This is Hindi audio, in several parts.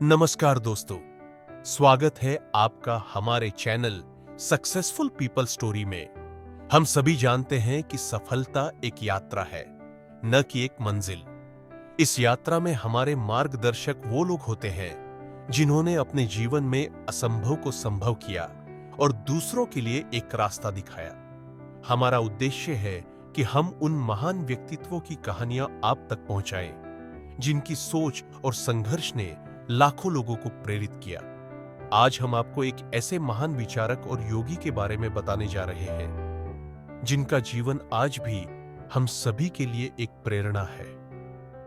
नमस्कार दोस्तों, स्वागत है आपका हमारे चैनल सक्सेसफुल पीपल स्टोरी में। हम सभी जानते हैं कि सफलता एक यात्रा है, न कि एक मंजिल। इस यात्रा में हमारे मार्गदर्शक वो लोग होते हैं जिन्होंने अपने जीवन में असंभव को संभव किया और दूसरों के लिए एक रास्ता दिखाया। हमारा उद्देश्य है कि हम उन महान व्यक्तित्वों की कहानियां आप तक पहुंचाएं, जिनकी सोच और संघर्ष ने लाखों लोगों को प्रेरित किया। आज हम आपको एक ऐसे महान विचारक और योगी के बारे में बताने जा रहे हैं जिनका जीवन आज भी हम सभी के लिए एक प्रेरणा है।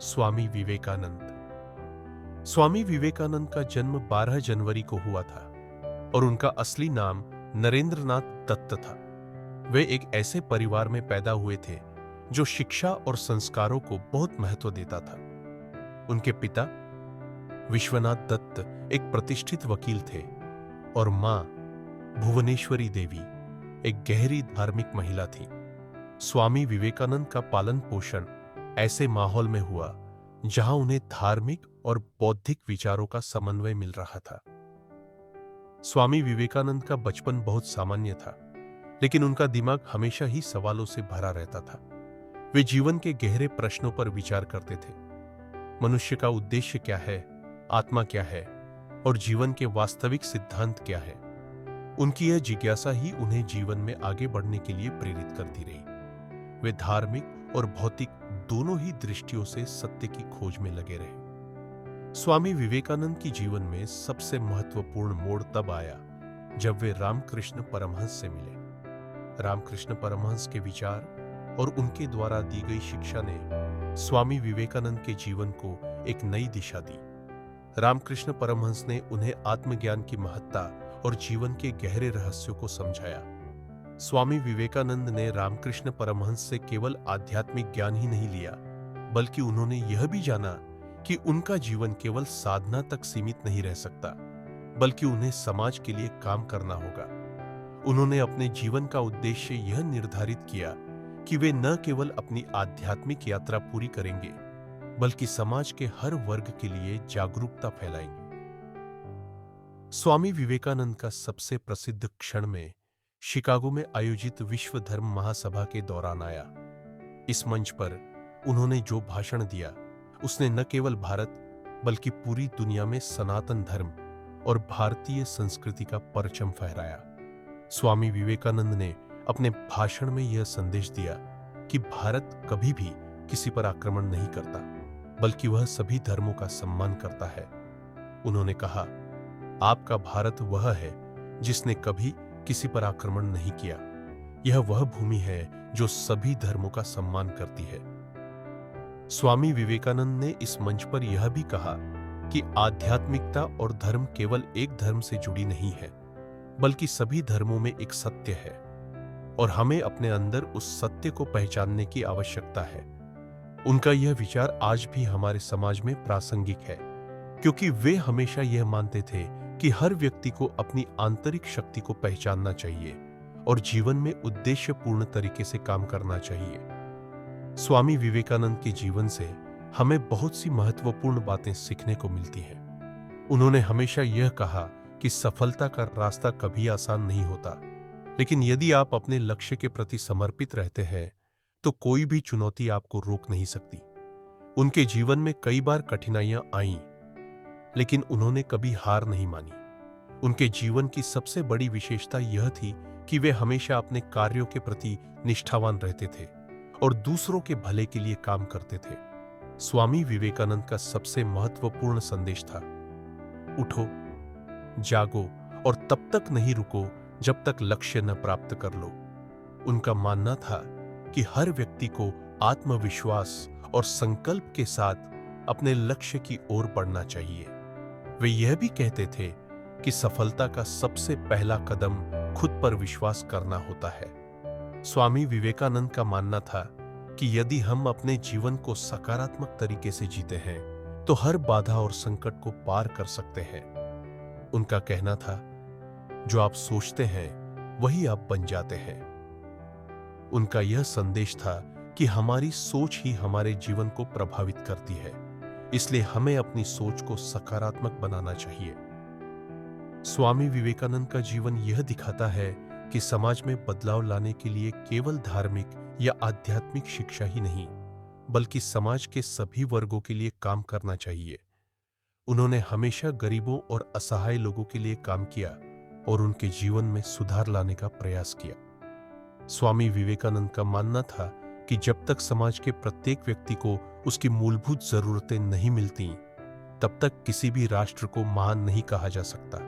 स्वामी विवेकानंद। स्वामी विवेकानंद का जन्म 12 जनवरी को हुआ था और उनका असली नाम नरेंद्रनाथ दत्त था। वे एक ऐसे परिवार में पैदा हुए थे जो शिक्षा और संस्कारों को बहुत महत्व देता था। उनके पिता विश्वनाथ दत्त एक प्रतिष्ठित वकील थे और मां भुवनेश्वरी देवी एक गहरी धार्मिक महिला थी। स्वामी विवेकानंद का पालन पोषण ऐसे माहौल में हुआ जहां उन्हें धार्मिक और बौद्धिक विचारों का समन्वय मिल रहा था। स्वामी विवेकानंद का बचपन बहुत सामान्य था, लेकिन उनका दिमाग हमेशा ही सवालों से भरा रहता था। वे जीवन के गहरे प्रश्नों पर विचार करते थे। मनुष्य का उद्देश्य क्या है, आत्मा क्या है और जीवन के वास्तविक सिद्धांत क्या है। उनकी यह जिज्ञासा ही उन्हें जीवन में आगे बढ़ने के लिए प्रेरित करती रही। वे धार्मिक और भौतिक दोनों ही दृष्टियों से सत्य की खोज में लगे रहे। स्वामी विवेकानंद की जीवन में सबसे महत्वपूर्ण मोड़ तब आया जब वे रामकृष्ण परमहंस से मिले। रामकृष्ण परमहंस के विचार और उनके द्वारा दी गई शिक्षा ने स्वामी विवेकानंद के जीवन को एक नई दिशा दी। रामकृष्ण परमहंस ने उन्हें आत्मज्ञान की महत्ता और जीवन के गहरे रहस्यों को समझाया। स्वामी विवेकानंद ने रामकृष्ण परमहंस से केवल आध्यात्मिक ज्ञान ही नहीं लिया, बल्कि उन्होंने यह भी जाना कि उनका जीवन केवल साधना तक सीमित नहीं रह सकता, बल्कि उन्हें समाज के लिए काम करना होगा। उन्होंने अपने जीवन का उद्देश्य यह निर्धारित किया कि वे न केवल अपनी आध्यात्मिक यात्रा पूरी करेंगे, बल्कि समाज के हर वर्ग के लिए जागरूकता फैलाएंगे। स्वामी विवेकानंद का सबसे प्रसिद्ध क्षण में शिकागो में आयोजित विश्व धर्म महासभा के दौरान आया। इस मंच पर उन्होंने जो भाषण दिया, उसने न केवल भारत बल्कि पूरी दुनिया में सनातन धर्म और भारतीय संस्कृति का परचम फहराया। स्वामी विवेकानंद ने अपने भाषण में यह संदेश दिया कि भारत कभी भी किसी पर आक्रमण नहीं करता, बल्कि वह सभी धर्मों का सम्मान करता है। उन्होंने कहा, आपका भारत वह है जिसने कभी किसी पर आक्रमण नहीं किया। यह वह भूमि है जो सभी धर्मों का सम्मान करती है। स्वामी विवेकानंद ने इस मंच पर यह भी कहा कि आध्यात्मिकता और धर्म केवल एक धर्म से जुड़ी नहीं है, बल्कि सभी धर्मों में एक सत्य है और हमें अपने अंदर उस सत्य को पहचानने की आवश्यकता है। उनका यह विचार आज भी हमारे समाज में प्रासंगिक है, क्योंकि वे हमेशा यह मानते थे कि हर व्यक्ति को अपनी आंतरिक शक्ति को पहचानना चाहिए और जीवन में उद्देश्यपूर्ण तरीके से काम करना चाहिए। स्वामी विवेकानंद के जीवन से हमें बहुत सी महत्वपूर्ण बातें सीखने को मिलती हैं। उन्होंने हमेशा यह कहा कि सफलता का रास्ता कभी आसान नहीं होता, लेकिन यदि आप अपने लक्ष्य के प्रति समर्पित रहते हैं तो कोई भी चुनौती आपको रोक नहीं सकती। उनके जीवन में कई बार कठिनाइयां आईं, लेकिन उन्होंने कभी हार नहीं मानी। उनके जीवन की सबसे बड़ी विशेषता यह थी कि वे हमेशा अपने कार्यों के प्रति निष्ठावान रहते थे और दूसरों के भले के लिए काम करते थे। स्वामी विवेकानंद का सबसे महत्वपूर्ण संदेश था, उठो, जागो और तब तक नहीं रुको जब तक लक्ष्य न प्राप्त कर लो। उनका मानना था कि हर व्यक्ति को आत्मविश्वास और संकल्प के साथ अपने लक्ष्य की ओर बढ़ना चाहिए। वे यह भी कहते थे कि सफलता का सबसे पहला कदम खुद पर विश्वास करना होता है। स्वामी विवेकानंद का मानना था कि यदि हम अपने जीवन को सकारात्मक तरीके से जीते हैं तो हर बाधा और संकट को पार कर सकते हैं। उनका कहना था, जो आप सोचते हैं वही आप बन जाते हैं। उनका यह संदेश था कि हमारी सोच ही हमारे जीवन को प्रभावित करती है, इसलिए हमें अपनी सोच को सकारात्मक बनाना चाहिए। स्वामी विवेकानंद का जीवन यह दिखाता है कि समाज में बदलाव लाने के लिए केवल धार्मिक या आध्यात्मिक शिक्षा ही नहीं, बल्कि समाज के सभी वर्गों के लिए काम करना चाहिए। उन्होंने हमेशा गरीबों और असहाय लोगों के लिए काम किया और उनके जीवन में सुधार लाने का प्रयास किया। स्वामी विवेकानंद का मानना था कि जब तक समाज के प्रत्येक व्यक्ति को उसकी मूलभूत जरूरतें नहीं मिलती, तब तक किसी भी राष्ट्र को महान नहीं कहा जा सकता।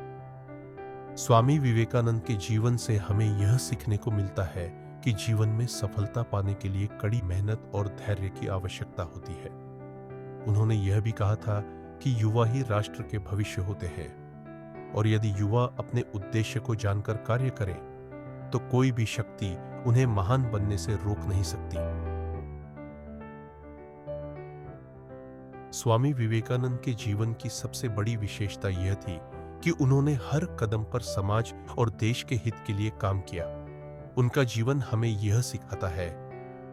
स्वामी विवेकानंद के जीवन से हमें यह सीखने को मिलता है कि जीवन में सफलता पाने के लिए कड़ी मेहनत और धैर्य की आवश्यकता होती है। उन्होंने यह भी कहा था कि युवा ही राष्ट्र के भविष्य होते हैं, और यदि युवा अपने उद्देश्य को जानकर कार्य करें तो कोई भी शक्ति उन्हें महान बनने से रोक नहीं सकती। स्वामी विवेकानंद के जीवन की सबसे बड़ी विशेषता यह थी कि उन्होंने हर कदम पर समाज और देश के हित के लिए काम किया। उनका जीवन हमें यह सिखाता है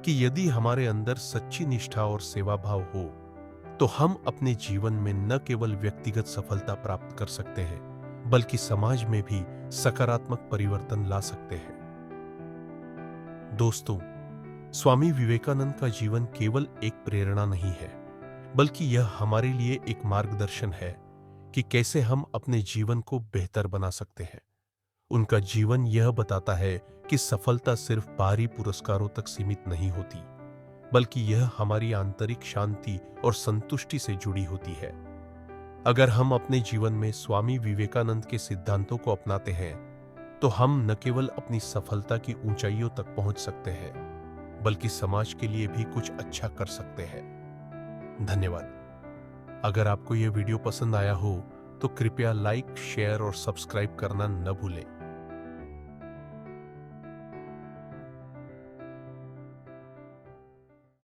कि यदि हमारे अंदर सच्ची निष्ठा और सेवा भाव हो तो हम अपने जीवन में न केवल व्यक्तिगत सफलता प्राप्त कर सकते हैं, बल्कि समाज में भी सकारात्मक परिवर्तन ला सकते हैं। दोस्तों, स्वामी विवेकानंद का जीवन केवल एक प्रेरणा नहीं है, बल्कि यह हमारे लिए एक मार्गदर्शन है कि कैसे हम अपने जीवन को बेहतर बना सकते हैं। उनका जीवन यह बताता है कि सफलता सिर्फ बाहरी पुरस्कारों तक सीमित नहीं होती, बल्कि यह हमारी आंतरिक शांति और संतुष्टि से जुड़ी होती है। अगर हम अपने जीवन में स्वामी विवेकानंद के सिद्धांतों को अपनाते हैं तो हम न केवल अपनी सफलता की ऊंचाइयों तक पहुंच सकते हैं, बल्कि समाज के लिए भी कुछ अच्छा कर सकते हैं। धन्यवाद। अगर आपको यह वीडियो पसंद आया हो तो कृपया लाइक, शेयर और सब्सक्राइब करना न भूलें।